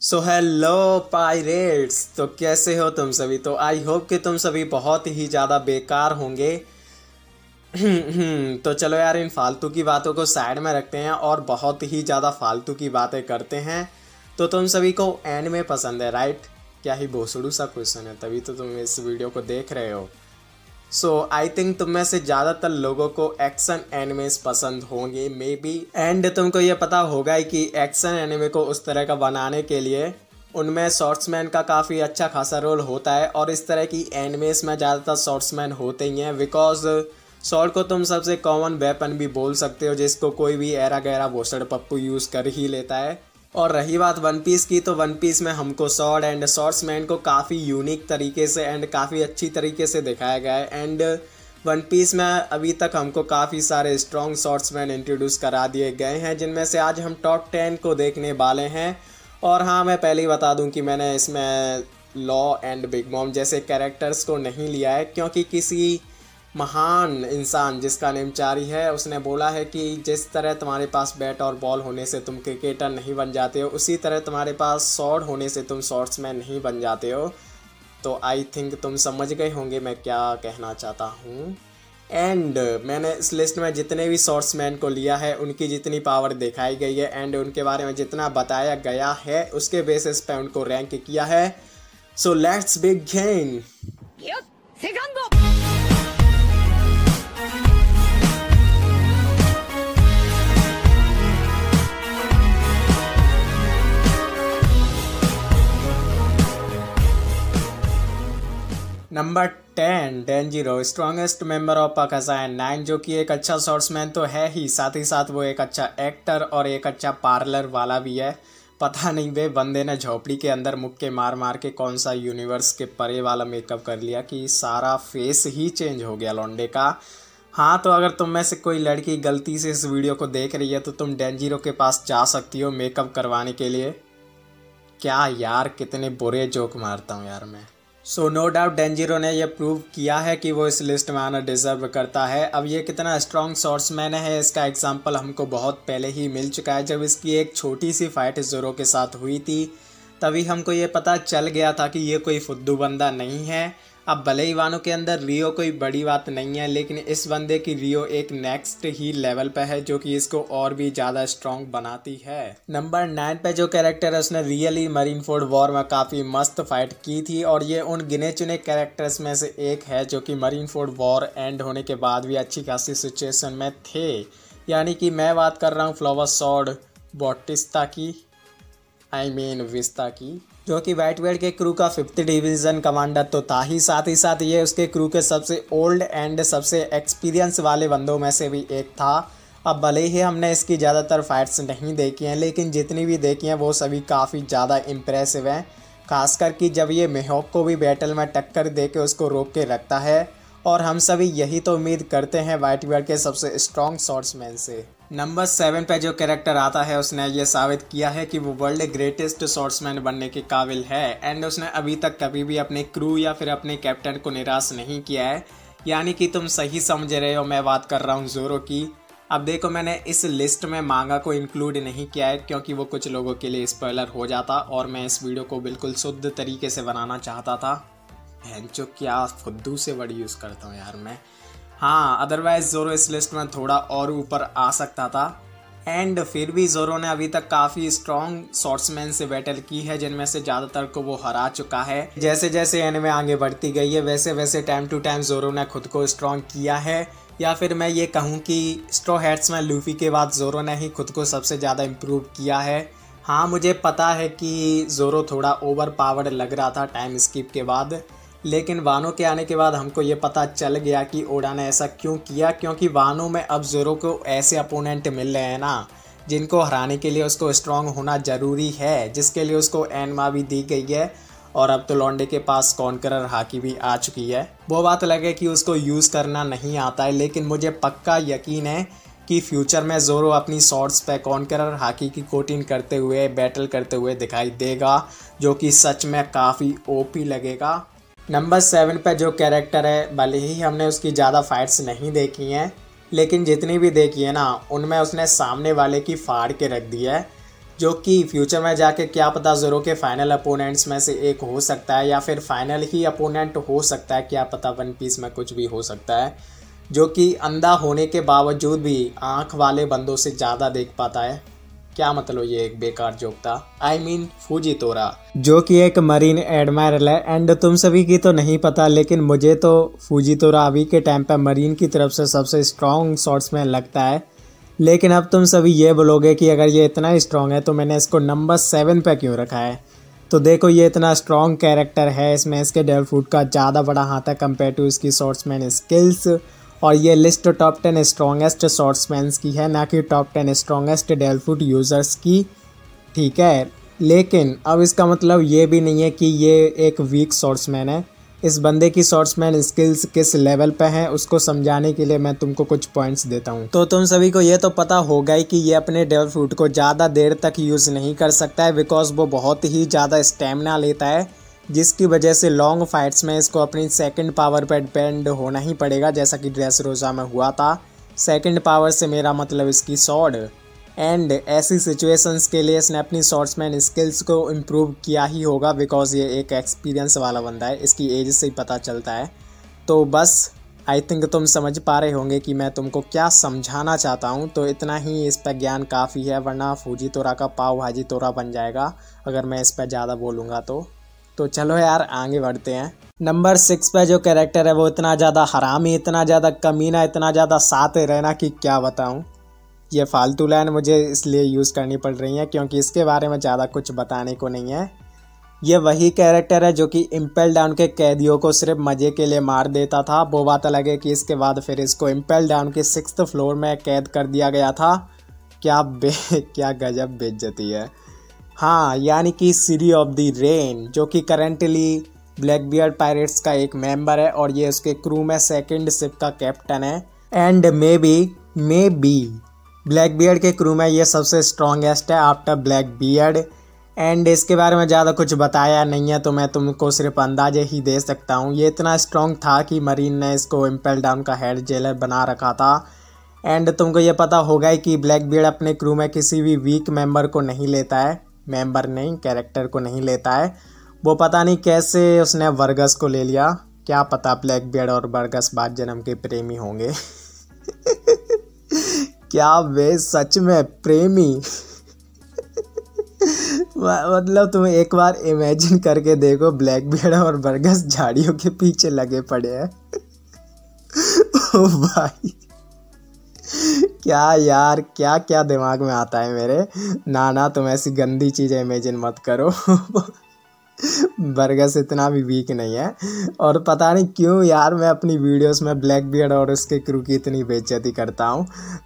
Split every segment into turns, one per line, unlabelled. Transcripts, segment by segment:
So hello pirates. तो कैसे हो तुम सभी। तो आई होप कि तुम सभी बहुत ही ज़्यादा बेकार होंगे। तो चलो यार, इन फालतू की बातों को साइड में रखते हैं और बहुत ही ज़्यादा फालतू की बातें करते हैं। तो तुम सभी को एनिमे पसंद है, राइट? क्या ही भोसड़ू सा क्वेश्चन है, तभी तो तुम इस वीडियो को देख रहे हो। सो आई थिंक तुम में से ज़्यादातर लोगों को एक्शन एनिमेस पसंद होंगे मे बी। एंड तुमको ये पता होगा ही कि एक्शन एनिमे को उस तरह का बनाने के लिए उनमें शॉर्ट्समैन का काफ़ी अच्छा खासा रोल होता है। और इस तरह की एनिमेस में ज़्यादातर शॉर्ट्समैन होते ही हैं, बिकॉज शॉर्ट को तुम सबसे कॉमन वेपन भी बोल सकते हो, जिसको कोई भी ऐरा गैरा भोसड़ पप्पू यूज़ कर ही लेता है। और रही बात वन पीस की, तो वन पीस में हमको स्वॉर्ड एंड शॉर्ट्समैन को काफ़ी यूनिक तरीके से एंड काफ़ी अच्छी तरीके से दिखाया गया है। एंड वन पीस में अभी तक हमको काफ़ी सारे स्ट्रॉन्ग शॉर्ट्समैन इंट्रोड्यूस करा दिए गए हैं, जिनमें से आज हम टॉप 10 को देखने वाले हैं। और हाँ, मैं पहले ही बता दूं कि मैंने इसमें लॉ एंड बिग मॉम जैसे कैरेक्टर्स को नहीं लिया है, क्योंकि किसी महान इंसान जिसका नेम चारी है, उसने बोला है कि जिस तरह तुम्हारे पास बैट और बॉल होने से तुम क्रिकेटर नहीं बन जाते हो, उसी तरह तुम्हारे पास स्वॉर्ड होने से तुम शॉर्ट्समैन नहीं बन जाते हो। तो आई थिंक तुम समझ गए होंगे मैं क्या कहना चाहता हूँ। एंड मैंने इस लिस्ट में जितने भी शॉर्ट्समैन को लिया है, उनकी जितनी पावर दिखाई गई है एंड उनके बारे में जितना बताया गया है, उसके बेसिस पे उनको रैंक किया है। So let's begin. नंबर 10 डेंजिरो, स्ट्रॉन्गेस्ट मेंबर ऑफ पाकिस्तान 9, जो कि एक अच्छा शॉर्ट्समैन तो है ही, साथ ही साथ वो एक अच्छा एक्टर और एक अच्छा पार्लर वाला भी है। पता नहीं वे बंदे ने झोपड़ी के अंदर मुक्के मार मार के कौन सा यूनिवर्स के परे वाला मेकअप कर लिया कि सारा फेस ही चेंज हो गया लौंडे का। हाँ, तो अगर तुम में से कोई लड़की गलती से इस वीडियो को देख रही है, तो तुम डेंजिरो के पास जा सकती हो मेकअप करवाने के लिए। क्या यार, कितने बुरे जोक मारता हूँ यार मैं। सो नो डाउट डेंजिरो ने यह प्रूव किया है कि वो इस लिस्ट में आना डिजर्व करता है। अब ये कितना स्ट्रॉन्ग शॉर्ट्समैन है, इसका एग्जांपल हमको बहुत पहले ही मिल चुका है। जब इसकी एक छोटी सी फाइट जोरो के साथ हुई थी, तभी हमको ये पता चल गया था कि ये कोई फुद्दू बंदा नहीं है। अब भले ही वानों के अंदर रियो कोई बड़ी बात नहीं है, लेकिन इस बंदे की रियो एक नेक्स्ट ही लेवल पे है, जो कि इसको और भी ज़्यादा स्ट्रॉन्ग बनाती है। नंबर 9 पे जो कैरेक्टर है, उसने रियली मरीनफोर्ड वॉर में काफ़ी मस्त फाइट की थी, और ये उन गिने चुने कैरेक्टर्स में से एक है जो कि मरीनफोर्ड वॉर एंड होने के बाद भी अच्छी खासी सिचुएशन में थे। यानी कि मैं बात कर रहा हूँ फ्लावर स्वॉर्ड बॉटिस्टा की, आई मीन विस्ता की, जो कि वाइट बेल्ट के क्रू का 5th डिवीज़न कमांडर तो था ही, साथ ये उसके क्रू के सबसे ओल्ड एंड सबसे एक्सपीरियंस वाले बंदों में से भी एक था। अब भले ही हमने इसकी ज़्यादातर फाइट्स नहीं देखी हैं, लेकिन जितनी भी देखी हैं वो सभी काफ़ी ज़्यादा इम्प्रेसिव हैं। खासकर कि जब ये मेहॉक को भी बैटल में टक्कर दे के उसको रोक के रखता है, और हम सभी यही तो उम्मीद करते हैं वाइट बेल्ट के सबसे स्ट्रॉन्ग शॉर्ट्समैन से। नंबर 7 पे जो कैरेक्टर आता है, उसने ये साबित किया है कि वो वर्ल्ड ग्रेटेस्ट शॉर्ट्समैन बनने के काबिल है। एंड उसने अभी तक कभी भी अपने क्रू या फिर अपने कैप्टन को निराश नहीं किया है। यानी कि तुम सही समझ रहे हो, मैं बात कर रहा हूँ जोरो की। अब देखो, मैंने इस लिस्ट में मांगा को इंक्लूड नहीं किया है, क्योंकि वो कुछ लोगों के लिए स्पॉइलर हो जाता, और मैं इस वीडियो को बिल्कुल शुद्ध तरीके से बनाना चाहता था। जो क्या फुद्दू से वर्ड यूज़ करता हूँ यार मैं। हाँ, अदरवाइज जोरो इस लिस्ट में थोड़ा और ऊपर आ सकता था। एंड फिर भी जोरो ने अभी तक काफ़ी स्ट्रॉन्ग शॉर्ट्समैन से बैटल की है, जिनमें से ज़्यादातर को वो हरा चुका है। जैसे जैसे एनिमे आगे बढ़ती गई है, वैसे वैसे टाइम टू टाइम जोरो ने खुद को स्ट्रॉन्ग किया है। या फिर मैं ये कहूँ कि स्ट्रॉ हैट्स में लूफी के बाद जोरो ने ही खुद को सबसे ज़्यादा इम्प्रूव किया है। हाँ, मुझे पता है कि जोरो थोड़ा ओवर पावर्ड लग रहा था टाइम स्किप के बाद, लेकिन वानो के आने के बाद हमको ये पता चल गया कि ओडा ने ऐसा क्यों किया, क्योंकि वानो में अब जोरो को ऐसे अपोनेंट मिल रहे हैं ना, जिनको हराने के लिए उसको स्ट्रॉन्ग होना ज़रूरी है, जिसके लिए उसको एनमा भी दी गई है। और अब तो लॉन्डे के पास कॉन्करर हाकी भी आ चुकी है। वो बात अलग है कि उसको यूज़ करना नहीं आता है, लेकिन मुझे पक्का यकीन है कि फ्यूचर में जोरो अपनी शॉर्ट्स पे कॉन्करर हाकी की कोटिंग करते हुए बैटल करते हुए दिखाई देगा, जो कि सच में काफ़ी ओपी लगेगा। नंबर 7 पे जो कैरेक्टर है, भले ही हमने उसकी ज़्यादा फाइट्स नहीं देखी हैं, लेकिन जितनी भी देखी है ना, उनमें उसने सामने वाले की फाड़ के रख दी है। जो कि फ्यूचर में जाके क्या पता ज़ोरो के फाइनल अपोनेंट्स में से एक हो सकता है या फिर फाइनल ही अपोनेंट हो सकता है, क्या पता वन पीस में कुछ भी हो सकता है, जो कि अंधा होने के बावजूद भी आँख वाले बंदों से ज़्यादा देख पाता है। क्या मतलब ये एक बेकार जोक था। I mean फुजीतोरा, जो कि एक मरीन एडमायरल है। एंड तुम सभी की तो नहीं पता, लेकिन मुझे तो फुजीतोरा अभी के टाइम पे मरीन की तरफ से सबसे स्ट्रॉन्ग शॉट्समैन लगता है। लेकिन अब तुम सभी ये बोलोगे कि अगर ये इतना स्ट्रॉन्ग है तो मैंने इसको नंबर 7 पे क्यों रखा है। तो देखो, ये इतना स्ट्रॉन्ग कैरेक्टर है, इसमें इसके डेविल फ्रूट का ज़्यादा बड़ा हाथ है कंपेयर टू इसकी शॉट्समैन स्किल्स। और ये लिस्ट टॉप 10 स्ट्रॉन्गेस्ट शॉट्समैन्स की है, ना कि top 10 strongest devil fruit users की, ठीक है। लेकिन अब इसका मतलब ये भी नहीं है कि ये एक वीक शॉट्समैन है। इस बंदे की शॉट्समैन स्किल्स किस लेवल पे हैं उसको समझाने के लिए मैं तुमको कुछ पॉइंट्स देता हूँ। तो तुम सभी को ये तो पता होगा ही कि ये अपने डेविल फ्रूट को ज़्यादा देर तक यूज़ नहीं कर सकता है, बिकॉज वो बहुत ही ज़्यादा स्टेमिना लेता है, जिसकी वजह से लॉन्ग फाइट्स में इसको अपनी सेकंड पावर पर डिपेंड होना ही पड़ेगा, जैसा कि ड्रेसरोसा में हुआ था। सेकंड पावर से मेरा मतलब इसकी स्वॉर्ड। एंड ऐसी सिचुएशंस के लिए इसने अपनी शॉट्समैन स्किल्स को इम्प्रूव किया ही होगा, बिकॉज ये एक एक्सपीरियंस वाला बंदा है, इसकी एज से ही पता चलता है। तो बस आई थिंक तुम समझ पा रहे होंगे कि मैं तुमको क्या समझाना चाहता हूँ। तो इतना ही इस पर ज्ञान काफ़ी है, वरना फुजीतोरा का पाव भाजी तोरा बन जाएगा अगर मैं इस पर ज़्यादा बोलूँगा तो चलो यार आगे बढ़ते हैं। नंबर 6 पे जो कैरेक्टर है वो इतना ज़्यादा हरामी, इतना ज़्यादा कमीना, इतना ज़्यादा साथ रहना कि क्या बताऊँ। ये फालतू लाइन मुझे इसलिए यूज़ करनी पड़ रही है क्योंकि इसके बारे में ज़्यादा कुछ बताने को नहीं है। ये वही कैरेक्टर है जो कि इम्पेल डाउन के कैदियों को सिर्फ मज़े के लिए मार देता था। वो बात अलग है कि इसके बाद फिर इसको इम्पेल डाउन के 6th फ्लोर में कैद कर दिया गया था। क्या गजब बेइज्जती है। हाँ, यानी कि सिटी ऑफ द रेन, जो कि करेंटली ब्लैकबियर्ड पायरेट्स का एक मेंबर है और ये उसके क्रू में सेकंड शिप का कैप्टन है। एंड मे बी ब्लैकबियर्ड के क्रू में ये सबसे स्ट्रॉन्गेस्ट है आफ्टर ब्लैकबियर्ड। एंड इसके बारे में ज़्यादा कुछ बताया नहीं है, तो मैं तुमको सिर्फ अंदाजे ही दे सकता हूँ। ये इतना स्ट्रॉन्ग था कि मरीन ने इसको इम्पेल डाउन का हेड जेलर बना रखा था। एंड तुमको ये पता होगा ही कि ब्लैकबियर्ड अपने क्रू में किसी भी वीक मेंबर को नहीं लेता है, कैरेक्टर को नहीं लेता है। वो पता नहीं कैसे उसने वर्गस को ले लिया, क्या पता ब्लैकबियर्ड और वर्गस बाद जन्म के प्रेमी होंगे। क्या वे सच में प्रेमी। मतलब तुम एक बार इमेजिन करके देखो, ब्लैकबियर्ड और वर्गस झाड़ियों के पीछे लगे पड़े हैं। ओ भाई, क्या यार, क्या क्या दिमाग में आता है मेरे। ना तुम ऐसी गंदी चीज़ें इमेजिन मत करो। बरगस इतना भी वीक नहीं है। और पता नहीं क्यों यार मैं अपनी वीडियोस में ब्लैकबियर्ड और उसके क्रू की इतनी बेइज्जती करता हूँ।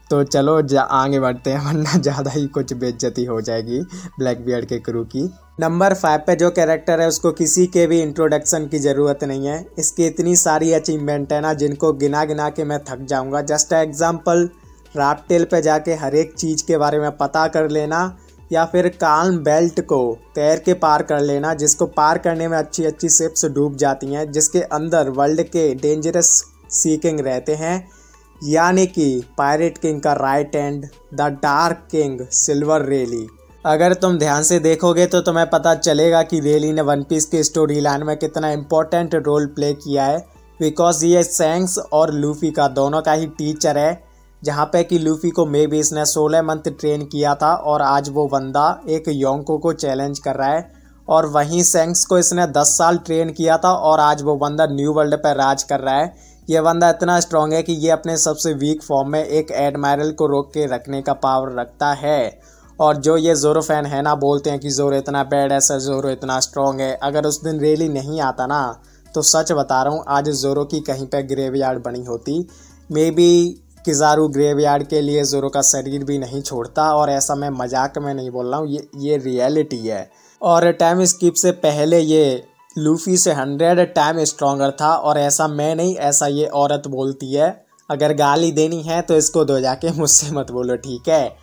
तो चलो आगे बढ़ते हैं, वरना ज़्यादा ही कुछ बेइज्जती हो जाएगी ब्लैकबियर्ड के क्रू की। नंबर 5 पे जो कैरेक्टर है उसको किसी के भी इंट्रोडक्शन की ज़रूरत नहीं है। इसकी इतनी सारी अचीवमेंट है ना, जिनको गिना गिना के मैं थक जाऊँगा। जस्ट एग्जाम्पल, राफ्टेल पे जाके हर एक चीज़ के बारे में पता कर लेना, या फिर काल्म बेल्ट को तैर के पार कर लेना, जिसको पार करने में अच्छी अच्छी शिप्स डूब जाती हैं, जिसके अंदर वर्ल्ड के डेंजरस सी किंग रहते हैं, यानी कि पायरेट किंग का right hand, the dark king Silver Rayleigh. अगर तुम ध्यान से देखोगे तो तुम्हें पता चलेगा कि रेली ने वन पीस की स्टोरी लाइन में कितना इम्पोर्टेंट रोल प्ले किया है, बिकॉज ये सैंक्स और लूफी का दोनों का ही टीचर है। जहाँ पे कि लूफी को मे भी इसने 16 मंथ ट्रेन किया था और आज वो बंदा एक योंको को चैलेंज कर रहा है। और वहीं सैंक्स को इसने 10 साल ट्रेन किया था और आज वो बंदा न्यू वर्ल्ड पर राज कर रहा है। ये बंदा इतना स्ट्रॉन्ग है कि ये अपने सबसे वीक फॉर्म में एक एडमायरल को रोक के रखने का पावर रखता है। और जो ये ज़ोरो फैन है ना, बोलते हैं कि ज़ोरो इतना बैड है, सर ज़ोरो इतना स्ट्रॉन्ग है। अगर उस दिन रेली नहीं आता ना, तो सच बता रहा हूँ आज ज़ोरो की कहीं पर ग्रेवयार्ड बनी होती। मे बी किज़ारू ग्रेवयार्ड के लिए ज़ोरो का शरीर भी नहीं छोड़ता। और ऐसा मैं मजाक में नहीं बोल रहा हूँ, ये रियलिटी है। और टाइम स्किप से पहले ये लूफी से 100 टाइम स्ट्रॉन्गर था। और ऐसा मैं नहीं, ऐसा ये औरत बोलती है। अगर गाली देनी है तो इसको दो जाके, मुझसे मत बोलो, ठीक है।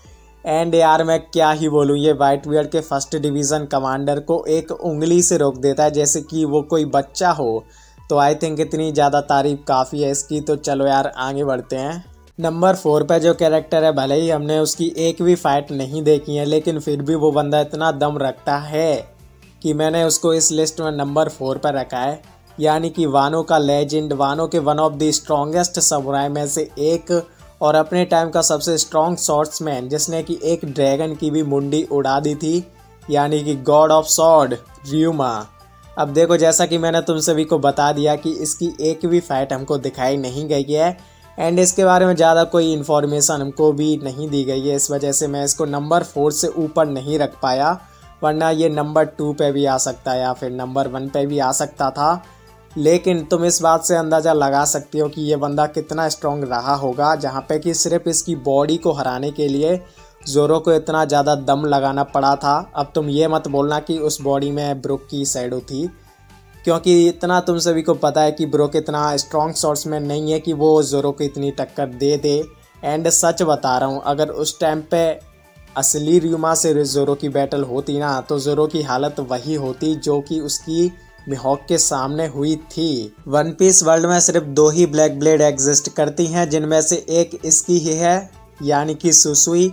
एंड यार मैं क्या ही बोलूँ, ये वाइट बियर्ड के 1st डिवीज़न कमांडर को एक उंगली से रोक देता है जैसे कि वो कोई बच्चा हो। तो आई थिंक इतनी ज़्यादा तारीफ काफ़ी है इसकी। तो चलो यार आगे बढ़ते हैं। नंबर 4 पे जो कैरेक्टर है, भले ही हमने उसकी एक भी फाइट नहीं देखी है, लेकिन फिर भी वो बंदा इतना दम रखता है कि मैंने उसको इस लिस्ट में नंबर 4 पर रखा है। यानी कि वानो का लेजेंड, वानो के one of the strongest samurai में से एक और अपने टाइम का सबसे स्ट्रॉन्ग स्वॉर्ड्समैन, जिसने कि एक ड्रैगन की भी मुंडी उड़ा दी थी, यानी कि गॉड ऑफ स्वॉर्ड र्यूमा। अब देखो, जैसा कि मैंने तुम सभी को बता दिया कि इसकी एक भी फाइट हमको दिखाई नहीं गई है एंड इसके बारे में ज़्यादा कोई इन्फॉर्मेशन हमको भी नहीं दी गई है। इस वजह से मैं इसको नंबर 4 से ऊपर नहीं रख पाया, वरना ये नंबर 2 पे भी आ सकता है या फिर नंबर 1 पे भी आ सकता था। लेकिन तुम इस बात से अंदाज़ा लगा सकती हो कि ये बंदा कितना स्ट्रॉन्ग रहा होगा, जहाँ पे कि सिर्फ इसकी बॉडी को हराने के लिए ज़ोरो को इतना ज़्यादा दम लगाना पड़ा था। अब तुम ये मत बोलना कि उस बॉडी में ब्रुक की शैडो थी, क्योंकि इतना तुम सभी को पता है कि ब्रुक इतना स्ट्रॉन्ग स्वॉर्ड्समैन नहीं है कि वो ज़ोरो को इतनी टक्कर दे दे। एंड सच बता रहा हूँ, अगर उस टाइम पे असली र्यूमा से ज़ोरो की बैटल होती ना, तो ज़ोरो की हालत वही होती जो कि उसकी मिहोक के सामने हुई थी। वन पीस वर्ल्ड में सिर्फ 2 ही ब्लैक ब्लेड एग्जिस्ट करती हैं, जिनमें से एक इसकी ही है, यानी कि सुसुई।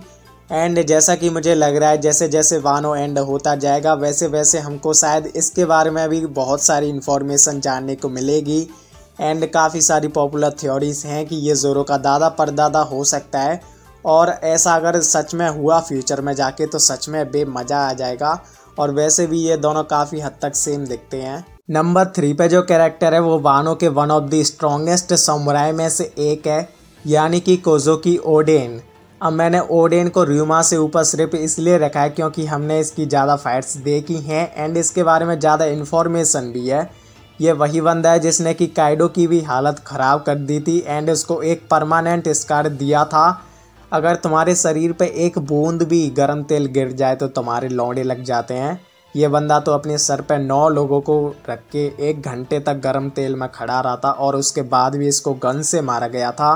एंड जैसा कि मुझे लग रहा है जैसे जैसे वानो एंड होता जाएगा वैसे वैसे हमको शायद इसके बारे में भी बहुत सारी इन्फॉर्मेशन जानने को मिलेगी। एंड काफ़ी सारी पॉपुलर थ्योरीज हैं कि ये ज़ोरो का दादा परदादा हो सकता है, और ऐसा अगर सच में हुआ फ्यूचर में जाके तो सच में बेमज़ा आ जाएगा। और वैसे भी ये दोनों काफ़ी हद तक सेम दिखते हैं। नंबर 3 पे जो कैरेक्टर है वो वानो के one of the strongest samurai में से एक है, यानी कि कोज़ोकी ओडेन। अब मैंने ओडेन को र्यूमा से ऊपर सिर्फ इसलिए रखा है क्योंकि हमने इसकी ज़्यादा फाइट्स देखी हैं एंड इसके बारे में ज़्यादा इन्फॉर्मेशन भी है। ये वही बंदा है जिसने कि काइडो की भी हालत ख़राब कर दी थी एंड उसको एक परमानेंट स्कार दिया था। अगर तुम्हारे शरीर पे एक बूंद भी गर्म तेल गिर जाए तो तुम्हारे लौंडे लग जाते हैं। ये बंदा तो अपने सर पे 9 लोगों को रख के 1 घंटे तक गर्म तेल में खड़ा रहा था और उसके बाद भी इसको गन से मारा गया था।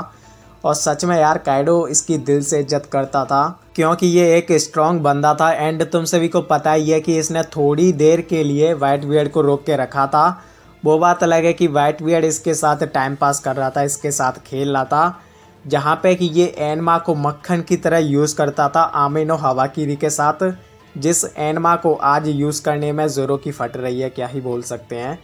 और सच में यार, काइडो इसकी दिल से इज्जत करता था क्योंकि ये एक स्ट्रॉन्ग बंदा था। एंड तुम सभी को पता ही है कि इसने थोड़ी देर के लिए व्हाइट बियर्ड को रोक के रखा था। वो बात अलग है कि व्हाइट बियर्ड इसके साथ टाइम पास कर रहा था, इसके साथ खेल रहा था, जहाँ पे कि ये एनमा को मक्खन की तरह यूज़ करता था आमिनो हवाकीरी के साथ, जिस एनमा को आज यूज़ करने में ज़ोरो की फट रही है। क्या ही बोल सकते हैं।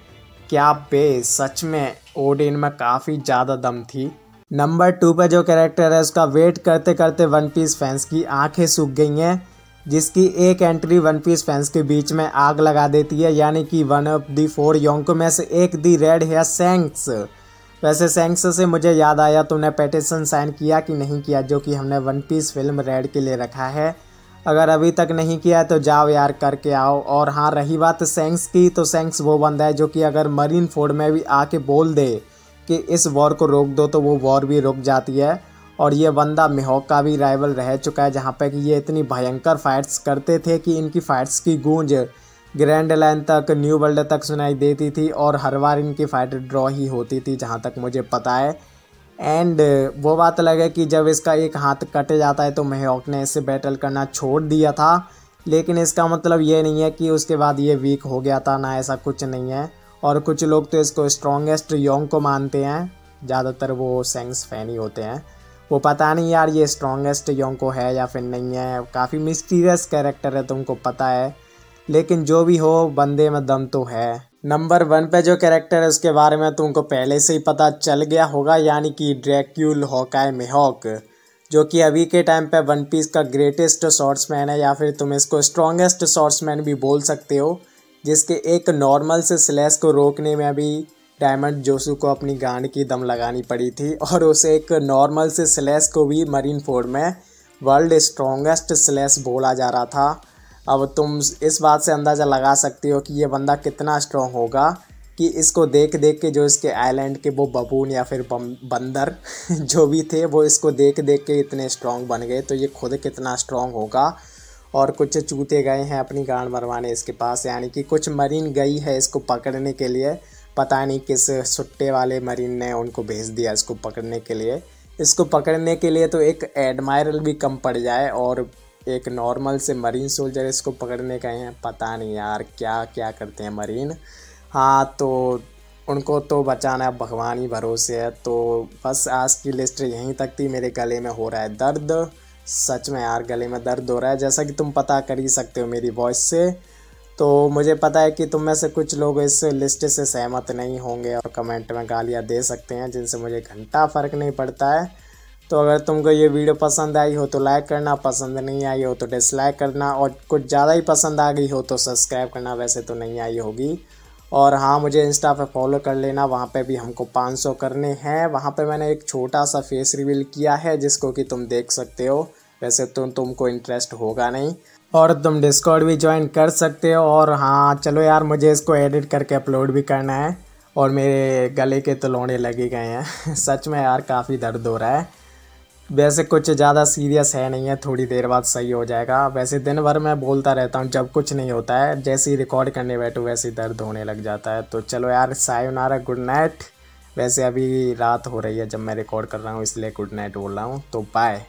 क्या सच में ओडेन में काफ़ी ज़्यादा दम थी। नंबर 2 पे जो कैरेक्टर है उसका वेट करते करते वन पीस फैंस की आंखें सूख गई हैं, जिसकी एक एंट्री वन पीस फैंस के बीच में आग लगा देती है, यानी कि वन ऑफ दी 4 योंको में से एक दी रेड है सैंक्स। वैसे सैंक्स से मुझे याद आया, तुमने पेटिशन साइन किया कि नहीं किया, जो कि हमने वन पीस फिल्म रेड के लिए रखा है। अगर अभी तक नहीं किया है तो जाओ यार करके आओ। और हाँ, रही बात सैंक्स की, तो सैंक्स वो बंदा है जो कि अगर मरीन फोर्ड में भी आके बोल दे कि इस वॉर को रोक दो तो वो वॉर भी रुक जाती है। और ये बंदा मिहोक का भी राइवल रह चुका है, जहाँ पे कि ये इतनी भयंकर फाइट्स करते थे कि इनकी फाइट्स की गूंज ग्रैंड लाइन तक, न्यू वर्ल्ड तक सुनाई देती थी और हर बार इनकी फाइट ड्रॉ ही होती थी जहाँ तक मुझे पता है। एंड वो बात अलग है कि जब इसका एक हाथ कट जाता है तो मिहोक ने इससे बैटल करना छोड़ दिया था, लेकिन इसका मतलब ये नहीं है कि उसके बाद ये वीक हो गया था ना, ऐसा कुछ नहीं है। और कुछ लोग तो इसको स्ट्रॉन्गेस्ट योंग को मानते हैं, ज़्यादातर वो सैंक्स फैन ही होते हैं। वो पता नहीं यार ये स्ट्रॉन्गेस्ट योंग को है या फिर नहीं है, काफ़ी मिस्टीरियस कैरेक्टर है, तुमको पता है। लेकिन जो भी हो, बंदे में दम तो है। नंबर 1 पे जो कैरेक्टर है उसके बारे में तुमको पहले से ही पता चल गया होगा, यानी कि ड्रैक्यूल होकाई मिहोक, जो कि अभी के टाइम पे वन पीस का ग्रेटेस्ट स्वॉर्ड्समैन है, या फिर तुम इसको स्ट्रॉन्गेस्ट स्वॉर्ड्समैन भी बोल सकते हो, जिसके एक नॉर्मल से स्लैश को रोकने में भी डायमंड जोसू को अपनी गांड की दम लगानी पड़ी थी, और उसे एक नॉर्मल से स्लैश को भी मरीन फोर्ड में वर्ल्ड स्ट्रॉन्गेस्ट स्लैश बोला जा रहा था। अब तुम इस बात से अंदाज़ा लगा सकती हो कि ये बंदा कितना स्ट्रॉन्ग होगा, कि इसको देख देख के जो इसके आइलैंड के वो बबून या फिर बंदर जो भी थे वो इसको देख देख के इतने स्ट्रॉन्ग बन गए, तो ये खुद कितना स्ट्रॉन्ग होगा। और कुछ चूते गए हैं अपनी गांड मरवाने इसके पास, यानी कि कुछ मरीन गई है इसको पकड़ने के लिए, पता नहीं किस सुट्टे वाले मरीन ने उनको भेज दिया इसको पकड़ने के लिए। इसको पकड़ने के लिए तो एक एडमायरल भी कम पड़ जाए और एक नॉर्मल से मरीन सोल्जर इसको पकड़ने गए हैं। पता नहीं यार क्या क्या करते हैं मरीन। हाँ, तो उनको तो बचाना भगवान ही भरोसे है। तो बस आज की लिस्ट यहीं तक थी। मेरे गले में हो रहा है दर्द, सच में यार गले में दर्द हो रहा है, जैसा कि तुम पता कर ही सकते हो मेरी वॉइस से। तो मुझे पता है कि तुम में से कुछ लोग इस लिस्ट से सहमत नहीं होंगे और कमेंट में गालियाँ दे सकते हैं, जिनसे मुझे घंटा फ़र्क नहीं पड़ता है। तो अगर तुमको ये वीडियो पसंद आई हो तो लाइक करना, पसंद नहीं आई हो तो डिसलाइक करना, और कुछ ज़्यादा ही पसंद आ गई हो तो सब्सक्राइब करना। वैसे तो नहीं आई होगी। और हाँ, मुझे इंस्टा पे फॉलो कर लेना, वहाँ पे भी हमको 500 करने हैं। वहाँ पे मैंने एक छोटा सा फेस रिवील किया है जिसको कि तुम देख सकते हो। वैसे तो तुमको इंटरेस्ट होगा नहीं, और तुम डिस्कॉर्ड भी ज्वाइन कर सकते हो। और हाँ चलो यार, मुझे इसको एडिट करके अपलोड भी करना है, और मेरे गले के तो लौंडे लगे गए हैं सच में यार काफ़ी दर्द हो रहा है। वैसे कुछ ज़्यादा सीरियस है नहीं है, थोड़ी देर बाद सही हो जाएगा। वैसे दिन भर मैं बोलता रहता हूँ, जब कुछ नहीं होता है, जैसे ही रिकॉर्ड करने बैठो वैसे ही दर्द होने लग जाता है। तो चलो यार, सायोनारा, गुड नाइट। वैसे अभी रात हो रही है जब मैं रिकॉर्ड कर रहा हूँ, इसलिए गुड नाइट बोल रहा हूँ। तो बाय।